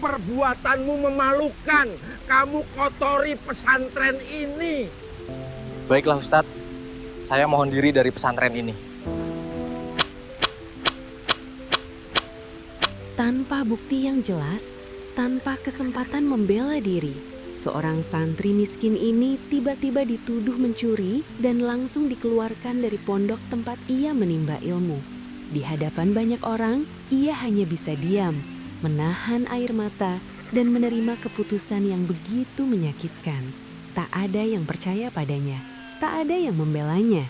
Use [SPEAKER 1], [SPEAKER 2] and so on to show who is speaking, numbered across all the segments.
[SPEAKER 1] Perbuatanmu memalukan. Kamu kotori pesantren ini.
[SPEAKER 2] Baiklah Ustadz, saya mohon diri dari pesantren ini.
[SPEAKER 3] Tanpa bukti yang jelas, tanpa kesempatan membela diri, seorang santri miskin ini tiba-tiba dituduh mencuri dan langsung dikeluarkan dari pondok tempat ia menimba ilmu. Di hadapan banyak orang, ia hanya bisa diam, menahan air mata, dan menerima keputusan yang begitu menyakitkan. Tak ada yang percaya padanya, tak ada yang membelanya.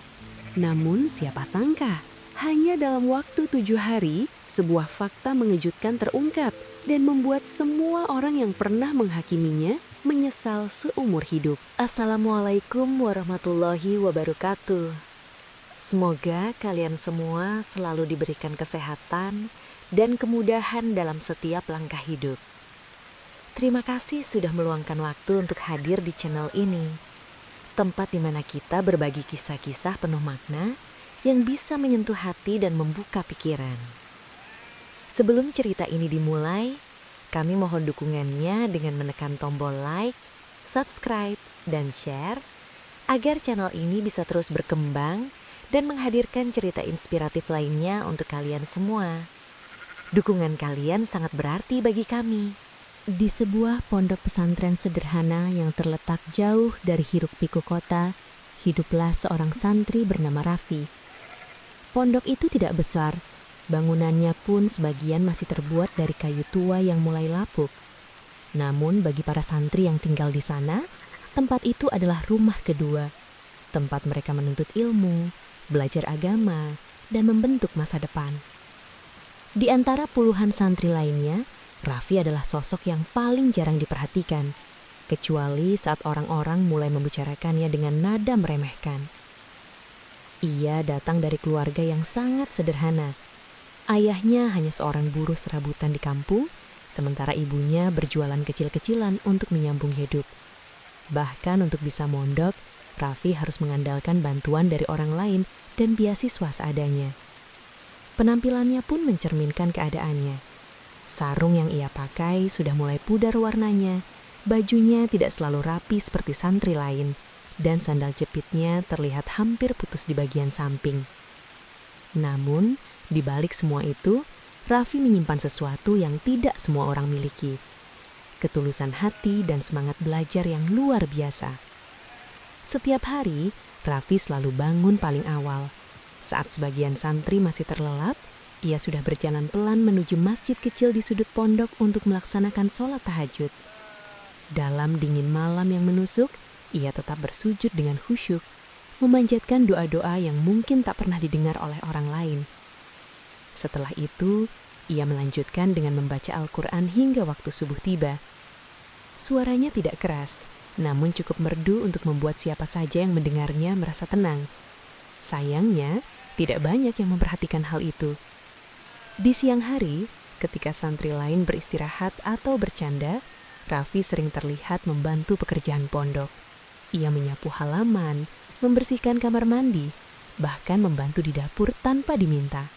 [SPEAKER 3] Namun siapa sangka, hanya dalam waktu 7 hari, sebuah fakta mengejutkan terungkap dan membuat semua orang yang pernah menghakiminya menyesal seumur hidup. Assalamualaikum warahmatullahi wabarakatuh. Semoga kalian semua selalu diberikan kesehatan dan kemudahan dalam setiap langkah hidup. Terima kasih sudah meluangkan waktu untuk hadir di channel ini. Tempat di mana kita berbagi kisah-kisah penuh makna yang bisa menyentuh hati dan membuka pikiran. Sebelum cerita ini dimulai, kami mohon dukungannya dengan menekan tombol like, subscribe, dan share agar channel ini bisa terus berkembang dan menghadirkan cerita inspiratif lainnya untuk kalian semua. Dukungan kalian sangat berarti bagi kami. Di sebuah pondok pesantren sederhana yang terletak jauh dari hiruk-pikuk kota, hiduplah seorang santri bernama Raffi. Pondok itu tidak besar, bangunannya pun sebagian masih terbuat dari kayu tua yang mulai lapuk. Namun bagi para santri yang tinggal di sana, tempat itu adalah rumah kedua. Tempat mereka menuntut ilmu, belajar agama, dan membentuk masa depan. Di antara puluhan santri lainnya, Raffi adalah sosok yang paling jarang diperhatikan, kecuali saat orang-orang mulai membicarakannya dengan nada meremehkan. Ia datang dari keluarga yang sangat sederhana. Ayahnya hanya seorang buruh serabutan di kampung, sementara ibunya berjualan kecil-kecilan untuk menyambung hidup. Bahkan untuk bisa mondok, Raffi harus mengandalkan bantuan dari orang lain dan beasiswa seadanya. Penampilannya pun mencerminkan keadaannya. Sarung yang ia pakai sudah mulai pudar warnanya, bajunya tidak selalu rapi seperti santri lain, dan sandal jepitnya terlihat hampir putus di bagian samping. Namun, di balik semua itu, Raffi menyimpan sesuatu yang tidak semua orang miliki. Ketulusan hati dan semangat belajar yang luar biasa. Setiap hari, Raffi selalu bangun paling awal. Saat sebagian santri masih terlelap, ia sudah berjalan pelan menuju masjid kecil di sudut pondok untuk melaksanakan sholat tahajud. Dalam dingin malam yang menusuk, ia tetap bersujud dengan khusyuk, memanjatkan doa-doa yang mungkin tak pernah didengar oleh orang lain. Setelah itu, ia melanjutkan dengan membaca Al-Quran hingga waktu subuh tiba. Suaranya tidak keras, namun cukup merdu untuk membuat siapa saja yang mendengarnya merasa tenang. Sayangnya, tidak banyak yang memperhatikan hal itu. Di siang hari, ketika santri lain beristirahat atau bercanda, Raffi sering terlihat membantu pekerjaan pondok. Ia menyapu halaman, membersihkan kamar mandi, bahkan membantu di dapur tanpa diminta.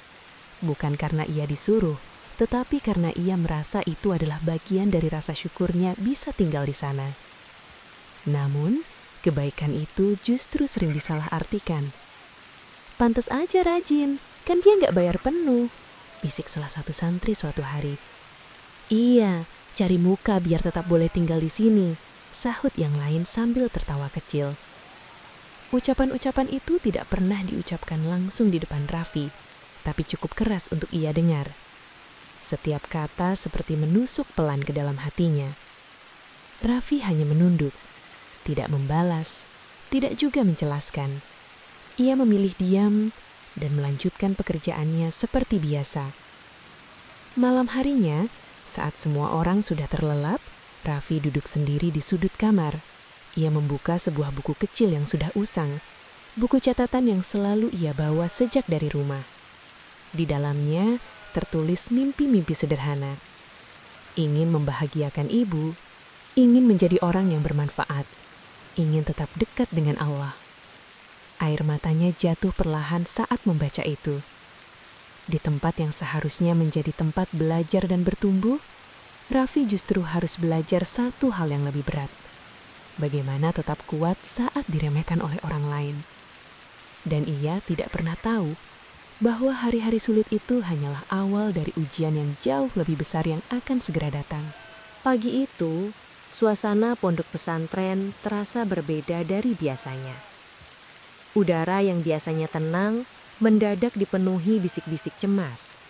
[SPEAKER 3] Bukan karena ia disuruh, tetapi karena ia merasa itu adalah bagian dari rasa syukurnya bisa tinggal di sana. Namun, kebaikan itu justru sering disalahartikan. "Pantes aja rajin, kan dia nggak bayar penuh," bisik salah satu santri suatu hari. "Iya, cari muka biar tetap boleh tinggal di sini," sahut yang lain sambil tertawa kecil. Ucapan-ucapan itu tidak pernah diucapkan langsung di depan Raffi, tapi cukup keras untuk ia dengar. Setiap kata seperti menusuk pelan ke dalam hatinya. Raffi hanya menunduk. Tidak membalas, tidak juga menjelaskan. Ia memilih diam dan melanjutkan pekerjaannya seperti biasa. Malam harinya, saat semua orang sudah terlelap, Raffi duduk sendiri di sudut kamar. Ia membuka sebuah buku kecil yang sudah usang, buku catatan yang selalu ia bawa sejak dari rumah. Di dalamnya tertulis mimpi-mimpi sederhana. Ingin membahagiakan ibu, ingin menjadi orang yang bermanfaat, ingin tetap dekat dengan Allah. Air matanya jatuh perlahan saat membaca itu. Di tempat yang seharusnya menjadi tempat belajar dan bertumbuh, Raffi justru harus belajar satu hal yang lebih berat. Bagaimana tetap kuat saat diremehkan oleh orang lain. Dan ia tidak pernah tahu bahwa hari-hari sulit itu hanyalah awal dari ujian yang jauh lebih besar yang akan segera datang. Pagi itu, suasana pondok pesantren terasa berbeda dari biasanya. Udara yang biasanya tenang mendadak dipenuhi bisik-bisik cemas.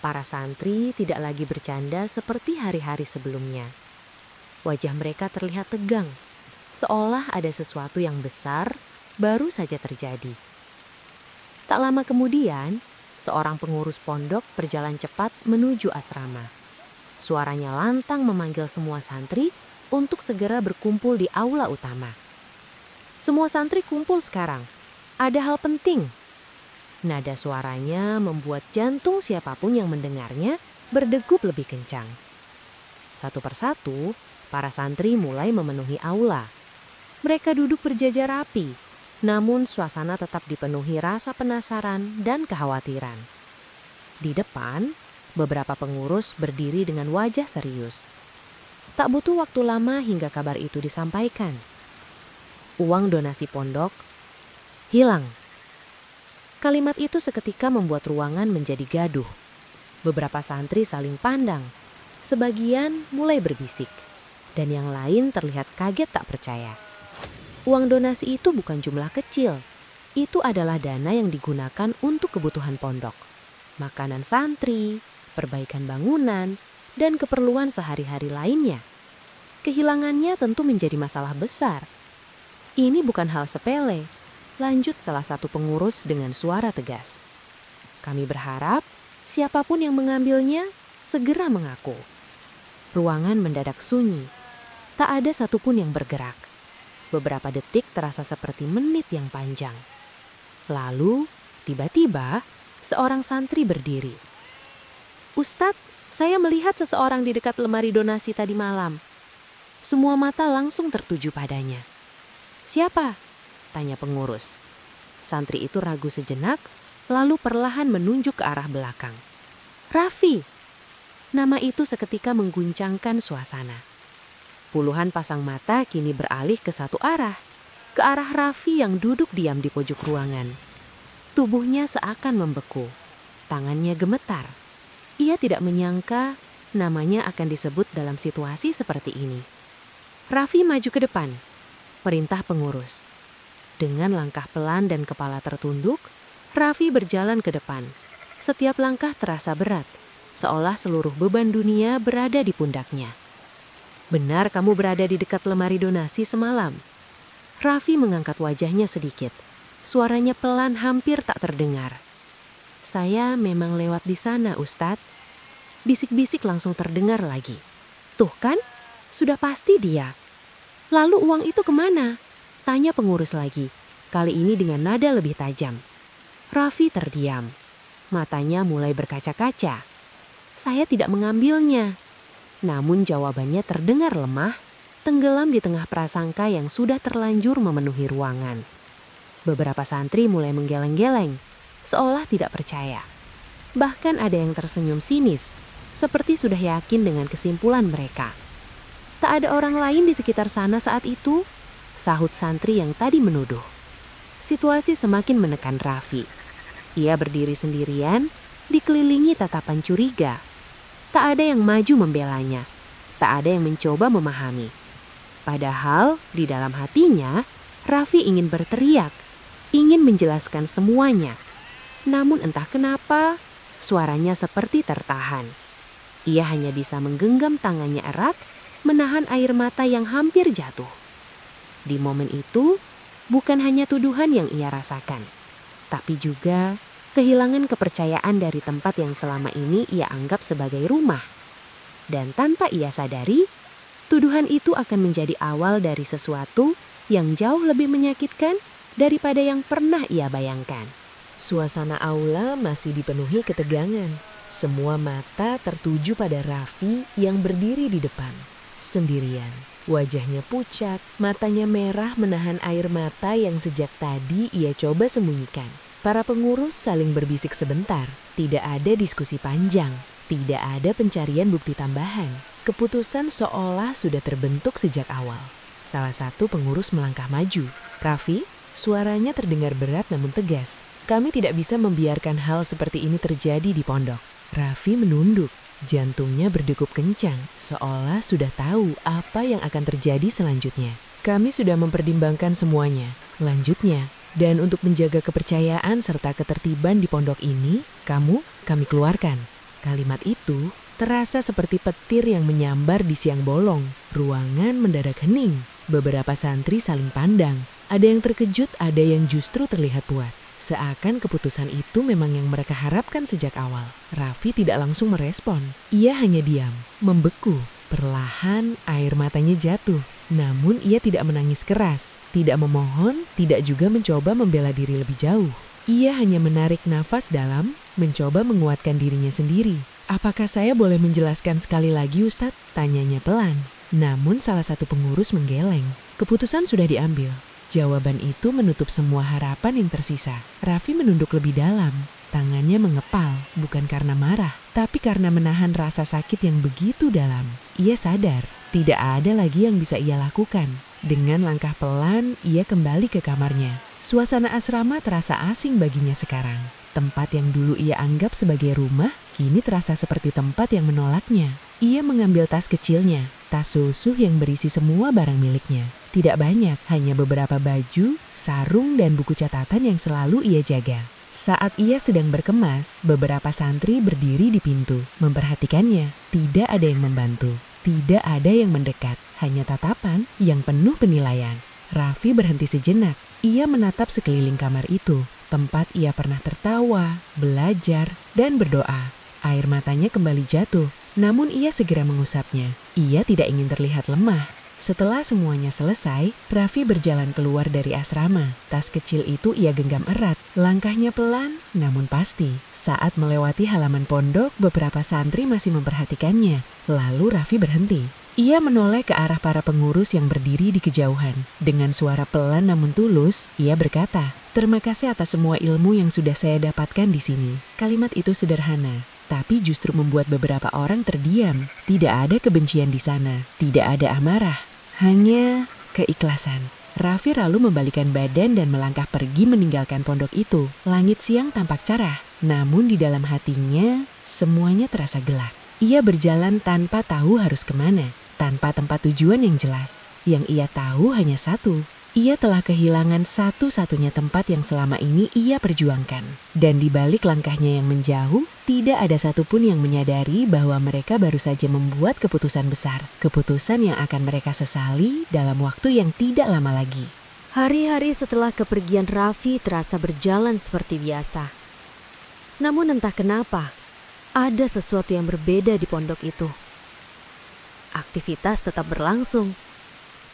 [SPEAKER 3] Para santri tidak lagi bercanda seperti hari-hari sebelumnya. Wajah mereka terlihat tegang, seolah ada sesuatu yang besar baru saja terjadi. Tak lama kemudian, seorang pengurus pondok berjalan cepat menuju asrama. Suaranya lantang memanggil semua santri untuk segera berkumpul di aula utama. Semua santri kumpul sekarang. Ada hal penting. Nada suaranya membuat jantung siapapun yang mendengarnya berdegup lebih kencang. Satu persatu, para santri mulai memenuhi aula. Mereka duduk berjajar rapi, namun suasana tetap dipenuhi rasa penasaran dan kekhawatiran. Di depan, beberapa pengurus berdiri dengan wajah serius. Tak butuh waktu lama hingga kabar itu disampaikan. Uang donasi pondok hilang. Kalimat itu seketika membuat ruangan menjadi gaduh. Beberapa santri saling pandang. Sebagian mulai berbisik, dan yang lain terlihat kaget tak percaya. Uang donasi itu bukan jumlah kecil. Itu adalah dana yang digunakan untuk kebutuhan pondok. Makanan santri, perbaikan bangunan, dan keperluan sehari-hari lainnya. Kehilangannya tentu menjadi masalah besar. Ini bukan hal sepele, lanjut salah satu pengurus dengan suara tegas. Kami berharap siapapun yang mengambilnya segera mengaku. Ruangan mendadak sunyi. Tak ada satupun yang bergerak. Beberapa detik terasa seperti menit yang panjang. Lalu, tiba-tiba, seorang santri berdiri. "Ustadz, saya melihat seseorang di dekat lemari donasi tadi malam." Semua mata langsung tertuju padanya. "Siapa?" tanya pengurus. Santri itu ragu sejenak, lalu perlahan menunjuk ke arah belakang. "Raffi!" Nama itu seketika mengguncangkan suasana. Puluhan pasang mata kini beralih ke satu arah, ke arah Raffi yang duduk diam di pojok ruangan. Tubuhnya seakan membeku, tangannya gemetar. Ia tidak menyangka namanya akan disebut dalam situasi seperti ini. "Raffi, maju ke depan," perintah pengurus. Dengan langkah pelan dan kepala tertunduk, Raffi berjalan ke depan. Setiap langkah terasa berat, seolah seluruh beban dunia berada di pundaknya. "Benar kamu berada di dekat lemari donasi semalam?" Raffi mengangkat wajahnya sedikit. Suaranya pelan hampir tak terdengar. "Saya memang lewat di sana, Ustadz." Bisik-bisik langsung terdengar lagi. "Tuh kan, sudah pasti dia." "Lalu uang itu kemana?" tanya pengurus lagi, kali ini dengan nada lebih tajam. Raffi terdiam. Matanya mulai berkaca-kaca. "Saya tidak mengambilnya." Namun jawabannya terdengar lemah, tenggelam di tengah prasangka yang sudah terlanjur memenuhi ruangan. Beberapa santri mulai menggeleng-geleng, seolah tidak percaya. Bahkan ada yang tersenyum sinis, seperti sudah yakin dengan kesimpulan mereka. "Tak ada orang lain di sekitar sana saat itu?" sahut santri yang tadi menuduh. Situasi semakin menekan Raffi. Ia berdiri sendirian, dikelilingi tatapan curiga. Tak ada yang maju membelanya, tak ada yang mencoba memahami. Padahal di dalam hatinya, Raffi ingin berteriak, ingin menjelaskan semuanya. Namun entah kenapa, suaranya seperti tertahan. Ia hanya bisa menggenggam tangannya erat, menahan air mata yang hampir jatuh. Di momen itu, bukan hanya tuduhan yang ia rasakan, tapi juga kehilangan kepercayaan dari tempat yang selama ini ia anggap sebagai rumah. Dan tanpa ia sadari, tuduhan itu akan menjadi awal dari sesuatu yang jauh lebih menyakitkan daripada yang pernah ia bayangkan. Suasana aula masih dipenuhi ketegangan. Semua mata tertuju pada Raffi yang berdiri di depan, sendirian. Wajahnya pucat, matanya merah menahan air mata yang sejak tadi ia coba sembunyikan. Para pengurus saling berbisik sebentar, tidak ada diskusi panjang. Tidak ada pencarian bukti tambahan. Keputusan seolah sudah terbentuk sejak awal. Salah satu pengurus melangkah maju. "Raffi," suaranya terdengar berat namun tegas. "Kami tidak bisa membiarkan hal seperti ini terjadi di pondok." Raffi menunduk. Jantungnya berdegup kencang, seolah sudah tahu apa yang akan terjadi selanjutnya. "Kami sudah mempertimbangkan semuanya," lanjutnya. "Dan untuk menjaga kepercayaan serta ketertiban di pondok ini, kami keluarkan." Kalimat itu terasa seperti petir yang menyambar di siang bolong. Ruangan mendadak hening. Beberapa santri saling pandang. Ada yang terkejut, ada yang justru terlihat puas. Seakan keputusan itu memang yang mereka harapkan sejak awal. Raffi tidak langsung merespon. Ia hanya diam, membeku. Perlahan air matanya jatuh. Namun ia tidak menangis keras, tidak memohon, tidak juga mencoba membela diri lebih jauh. Ia hanya menarik nafas dalam, mencoba menguatkan dirinya sendiri. "Apakah saya boleh menjelaskan sekali lagi, Ustadz?" tanyanya pelan. Namun salah satu pengurus menggeleng. Keputusan sudah diambil. Jawaban itu menutup semua harapan yang tersisa. Raffi menunduk lebih dalam. Tangannya mengepal, bukan karena marah, tapi karena menahan rasa sakit yang begitu dalam. Ia sadar, tidak ada lagi yang bisa ia lakukan. Dengan langkah pelan, ia kembali ke kamarnya. Suasana asrama terasa asing baginya sekarang. Tempat yang dulu ia anggap sebagai rumah, kini terasa seperti tempat yang menolaknya. Ia mengambil tas kecilnya, tas susuh yang berisi semua barang miliknya. Tidak banyak, hanya beberapa baju, sarung, dan buku catatan yang selalu ia jaga. Saat ia sedang berkemas, beberapa santri berdiri di pintu, memperhatikannya. Tidak ada yang membantu, tidak ada yang mendekat, hanya tatapan yang penuh penilaian. Raffi berhenti sejenak. Ia menatap sekeliling kamar itu, tempat ia pernah tertawa, belajar, dan berdoa. Air matanya kembali jatuh, namun ia segera mengusapnya. Ia tidak ingin terlihat lemah. Setelah semuanya selesai, Raffi berjalan keluar dari asrama. Tas kecil itu ia genggam erat. Langkahnya pelan, namun pasti. Saat melewati halaman pondok, beberapa santri masih memperhatikannya. Lalu Raffi berhenti. Ia menoleh ke arah para pengurus yang berdiri di kejauhan. Dengan suara pelan namun tulus, ia berkata, "Terima kasih atas semua ilmu yang sudah saya dapatkan di sini." Kalimat itu sederhana, tapi justru membuat beberapa orang terdiam. Tidak ada kebencian di sana, tidak ada amarah, hanya keikhlasan. Raffi lalu membalikan badan dan melangkah pergi meninggalkan pondok itu. Langit siang tampak cerah, namun di dalam hatinya semuanya terasa gelap. Ia berjalan tanpa tahu harus kemana, tanpa tempat tujuan yang jelas. Yang ia tahu hanya satu, ia telah kehilangan satu-satunya tempat yang selama ini ia perjuangkan. Dan di balik langkahnya yang menjauh, tidak ada satupun yang menyadari bahwa mereka baru saja membuat keputusan besar. Keputusan yang akan mereka sesali dalam waktu yang tidak lama lagi.
[SPEAKER 4] Hari-hari setelah kepergian Raffi terasa berjalan seperti biasa. Namun entah kenapa, ada sesuatu yang berbeda di pondok itu. Aktivitas tetap berlangsung.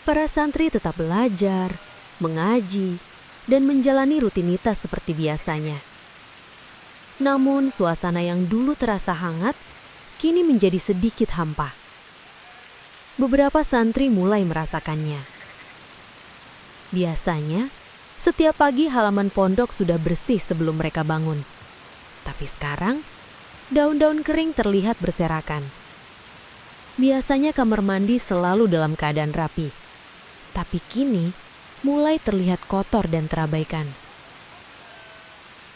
[SPEAKER 4] Para santri tetap belajar, mengaji, dan menjalani rutinitas seperti biasanya. Namun suasana yang dulu terasa hangat, kini menjadi sedikit hampa. Beberapa santri mulai merasakannya. Biasanya, setiap pagi halaman pondok sudah bersih sebelum mereka bangun. Tapi sekarang, daun-daun kering terlihat berserakan. Biasanya kamar mandi selalu dalam keadaan rapi. Tapi kini mulai terlihat kotor dan terabaikan.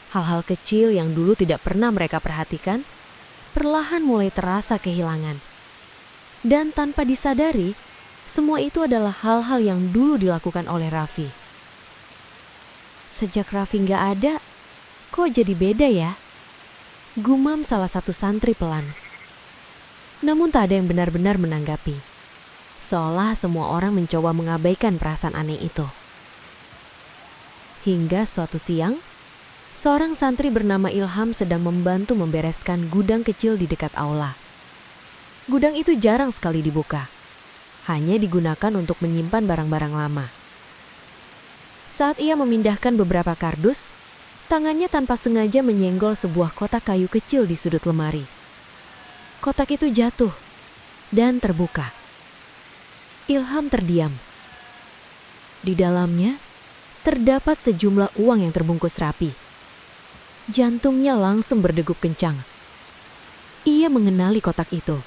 [SPEAKER 4] Hal-hal kecil yang dulu tidak pernah mereka perhatikan, perlahan mulai terasa kehilangan. Dan tanpa disadari, semua itu adalah hal-hal yang dulu dilakukan oleh Raffi. Sejak Raffi nggak ada, kok jadi beda ya? Gumam salah satu santri pelan. Namun tak ada yang benar-benar menanggapi. Seolah semua orang mencoba mengabaikan perasaan aneh itu. Hingga suatu siang, seorang santri bernama Ilham sedang membantu membereskan gudang kecil di dekat aula. Gudang itu jarang sekali dibuka. Hanya digunakan untuk menyimpan barang-barang lama. Saat ia memindahkan beberapa kardus, tangannya tanpa sengaja menyenggol sebuah kotak kayu kecil di sudut lemari. Kotak itu jatuh dan terbuka. Ilham terdiam. Di dalamnya terdapat sejumlah uang yang terbungkus rapi. Jantungnya langsung berdegup kencang. Ia Ia mengenali kotak itu.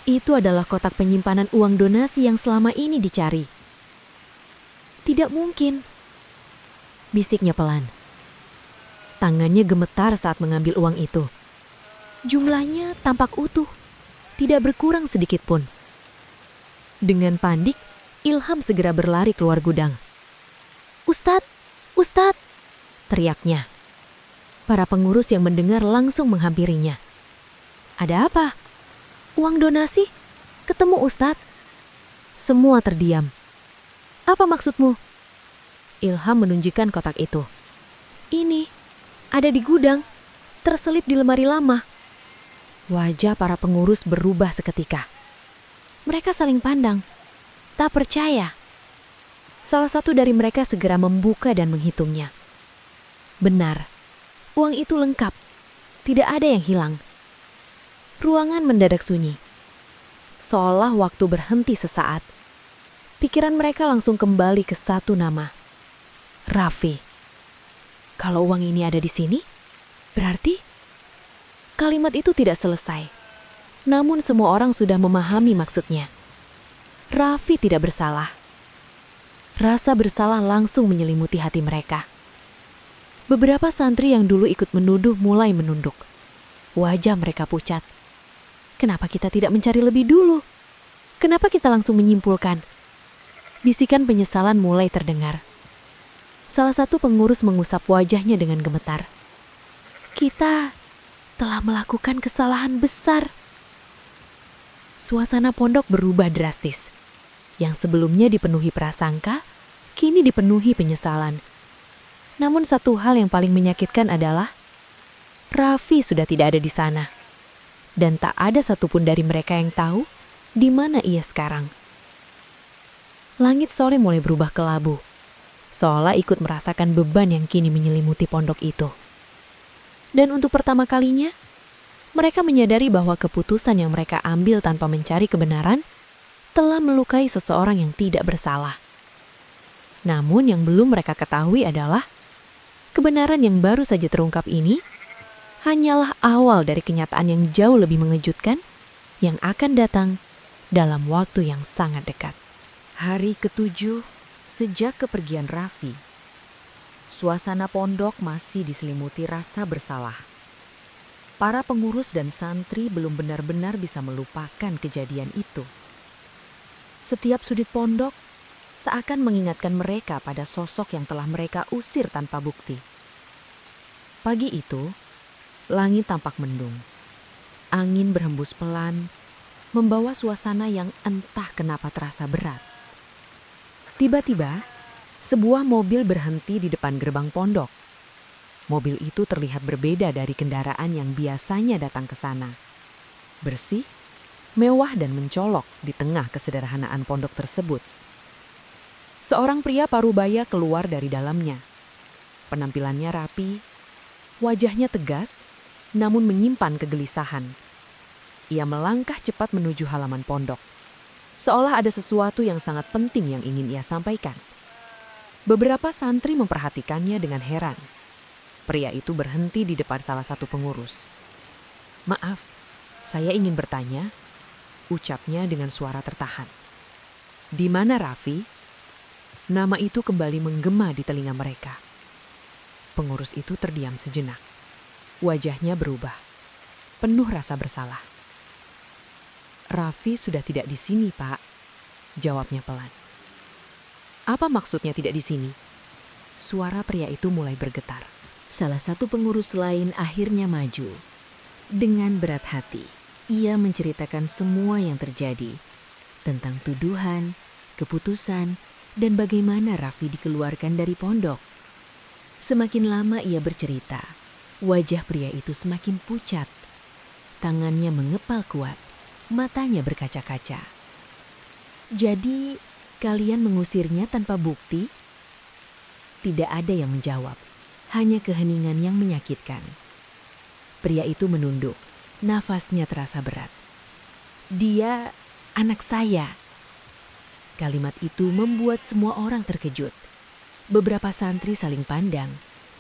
[SPEAKER 4] Itu adalah kotak penyimpanan uang donasi yang selama ini dicari. Tidak mungkin, bisiknya pelan. Tangannya gemetar saat mengambil uang itu. Jumlahnya tampak utuh, tidak berkurang sedikit pun. Dengan panik, Ilham segera berlari keluar gudang. "Ustadz, Ustadz!" teriaknya. Para pengurus yang mendengar langsung menghampirinya. "Ada apa?" "Uang donasi? Ketemu Ustadz." Semua terdiam. "Apa maksudmu?" Ilham menunjukkan kotak itu. "Ini, ada di gudang, terselip di lemari lama." Wajah para pengurus berubah seketika. Mereka saling pandang, tak percaya. Salah satu dari mereka segera membuka dan menghitungnya. Benar, uang itu lengkap, tidak ada yang hilang. Ruangan mendadak sunyi. Seolah waktu berhenti sesaat. Pikiran mereka langsung kembali ke satu nama. Raffi. Kalau uang ini ada di sini, berarti kalimat itu tidak selesai. Namun semua orang sudah memahami maksudnya. Raffi tidak bersalah. Rasa bersalah langsung menyelimuti hati mereka. Beberapa santri yang dulu ikut menuduh mulai menunduk. Wajah mereka pucat. Kenapa kita tidak mencari lebih dulu? Kenapa kita langsung menyimpulkan? Bisikan penyesalan mulai terdengar. Salah satu pengurus mengusap wajahnya dengan gemetar. Kita telah melakukan kesalahan besar. Suasana pondok berubah drastis. Yang sebelumnya dipenuhi prasangka, kini dipenuhi penyesalan. Namun satu hal yang paling menyakitkan adalah Raffi sudah tidak ada di sana. Dan tak ada satupun dari mereka yang tahu di mana ia sekarang. Langit sore mulai berubah kelabu, seolah ikut merasakan beban yang kini menyelimuti pondok itu. Dan untuk pertama kalinya, mereka menyadari bahwa keputusan yang mereka ambil tanpa mencari kebenaran telah melukai seseorang yang tidak bersalah. Namun yang belum mereka ketahui adalah kebenaran yang baru saja terungkap ini hanyalah awal dari kenyataan yang jauh lebih mengejutkan yang akan datang dalam waktu yang sangat dekat.
[SPEAKER 5] Hari ke-7 sejak kepergian Raffi. Suasana pondok masih diselimuti rasa bersalah. Para pengurus dan santri belum benar-benar bisa melupakan kejadian itu. Setiap sudut pondok seakan mengingatkan mereka pada sosok yang telah mereka usir tanpa bukti. Pagi itu, langit tampak mendung. Angin berhembus pelan, membawa suasana yang entah kenapa terasa berat. Tiba-tiba, sebuah mobil berhenti di depan gerbang pondok. Mobil itu terlihat berbeda dari kendaraan yang biasanya datang ke sana. Bersih, mewah dan mencolok di tengah kesederhanaan pondok tersebut. Seorang pria parubaya keluar dari dalamnya. Penampilannya rapi, wajahnya tegas, namun menyimpan kegelisahan. Ia melangkah cepat menuju halaman pondok, seolah ada sesuatu yang sangat penting yang ingin ia sampaikan. Beberapa santri memperhatikannya dengan heran. Pria itu berhenti di depan salah satu pengurus. "Maaf, saya ingin bertanya," ucapnya dengan suara tertahan. "Di mana Raffi?" Nama itu kembali menggema di telinga mereka. Pengurus itu terdiam sejenak. Wajahnya berubah, penuh rasa bersalah. "Raffi sudah tidak di sini, Pak," jawabnya pelan. "Apa maksudnya tidak di sini?" Suara pria itu mulai bergetar.
[SPEAKER 3] Salah satu pengurus lain akhirnya maju. Dengan berat hati, ia menceritakan semua yang terjadi tentang tuduhan, keputusan, dan bagaimana Raffi dikeluarkan dari pondok. Semakin lama ia bercerita, wajah pria itu semakin pucat. Tangannya mengepal kuat, matanya berkaca-kaca. "Jadi, kalian mengusirnya tanpa bukti?" Tidak ada yang menjawab, hanya keheningan yang menyakitkan. Pria itu menunduk, nafasnya terasa berat. "Dia anak saya." Kalimat itu membuat semua orang terkejut. Beberapa santri saling pandang,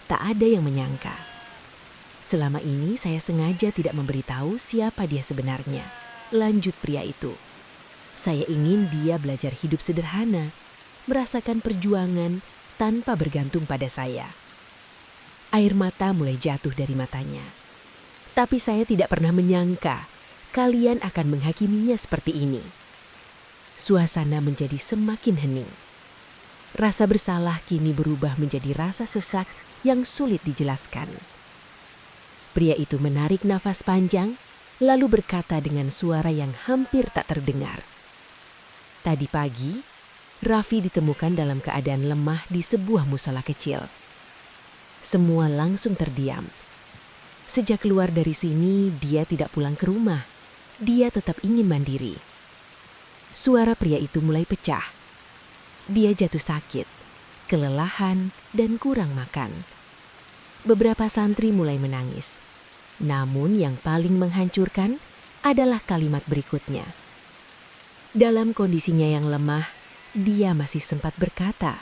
[SPEAKER 3] tak ada yang menyangka. Selama ini saya sengaja tidak memberitahu siapa dia sebenarnya. Lanjut pria itu. Saya ingin dia belajar hidup sederhana, merasakan perjuangan tanpa bergantung pada saya. Air mata mulai jatuh dari matanya. Tapi saya tidak pernah menyangka kalian akan menghakiminya seperti ini. Suasana menjadi semakin hening. Rasa bersalah kini berubah menjadi rasa sesak yang sulit dijelaskan. Pria itu menarik nafas panjang, lalu berkata dengan suara yang hampir tak terdengar. Tadi pagi, Raffi ditemukan dalam keadaan lemah di sebuah musala kecil. Semua langsung terdiam. Sejak keluar dari sini, dia tidak pulang ke rumah. Dia tetap ingin mandiri. Suara pria itu mulai pecah. Dia jatuh sakit, kelelahan, dan kurang makan. Beberapa santri mulai menangis. Namun yang paling menghancurkan adalah kalimat berikutnya. Dalam kondisinya yang lemah, dia masih sempat berkata.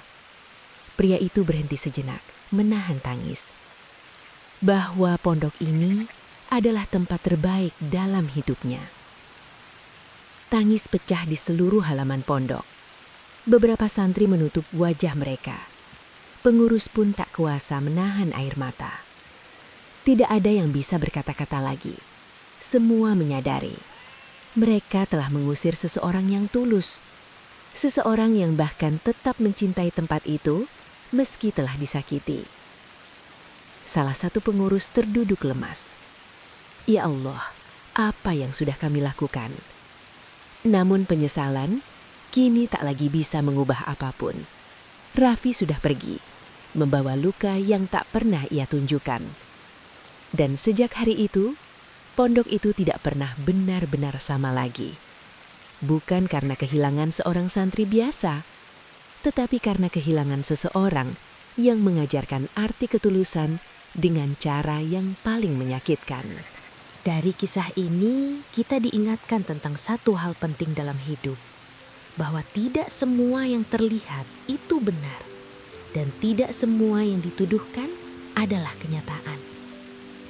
[SPEAKER 3] Pria itu berhenti sejenak, menahan tangis. Bahwa pondok ini adalah tempat terbaik dalam hidupnya. Tangis pecah di seluruh halaman pondok. Beberapa santri menutup wajah mereka. Pengurus pun tak kuasa menahan air mata. Tidak ada yang bisa berkata-kata lagi. Semua menyadari. Mereka telah mengusir seseorang yang tulus. Seseorang yang bahkan tetap mencintai tempat itu meski telah disakiti. Salah satu pengurus terduduk lemas. Ya Allah, apa yang sudah kami lakukan? Namun penyesalan kini tak lagi bisa mengubah apapun. Raffi sudah pergi, membawa luka yang tak pernah ia tunjukkan. Dan sejak hari itu, pondok itu tidak pernah benar-benar sama lagi. Bukan karena kehilangan seorang santri biasa, tetapi karena kehilangan seseorang yang mengajarkan arti ketulusan dengan cara yang paling menyakitkan. Dari kisah ini, kita diingatkan tentang satu hal penting dalam hidup, bahwa tidak semua yang terlihat itu benar, dan tidak semua yang dituduhkan adalah kenyataan.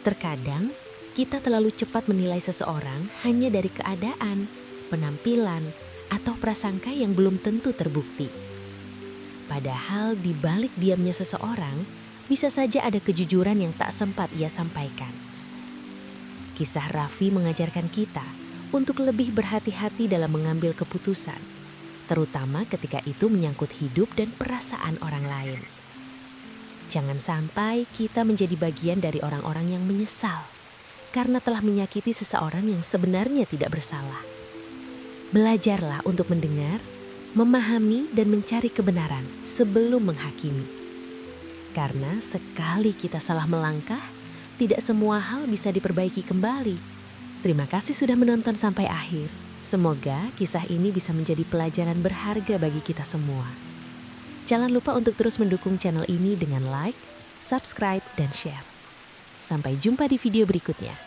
[SPEAKER 3] Terkadang, kita terlalu cepat menilai seseorang hanya dari keadaan, penampilan, atau prasangka yang belum tentu terbukti. Padahal di balik diamnya seseorang, bisa saja ada kejujuran yang tak sempat ia sampaikan. Kisah Raffi mengajarkan kita untuk lebih berhati-hati dalam mengambil keputusan, terutama ketika itu menyangkut hidup dan perasaan orang lain. Jangan sampai kita menjadi bagian dari orang-orang yang menyesal karena telah menyakiti seseorang yang sebenarnya tidak bersalah. Belajarlah untuk mendengar, memahami, dan mencari kebenaran sebelum menghakimi. Karena sekali kita salah melangkah, tidak semua hal bisa diperbaiki kembali. Terima kasih sudah menonton sampai akhir. Semoga kisah ini bisa menjadi pelajaran berharga bagi kita semua. Jangan lupa untuk terus mendukung channel ini dengan like, subscribe, dan share. Sampai jumpa di video berikutnya.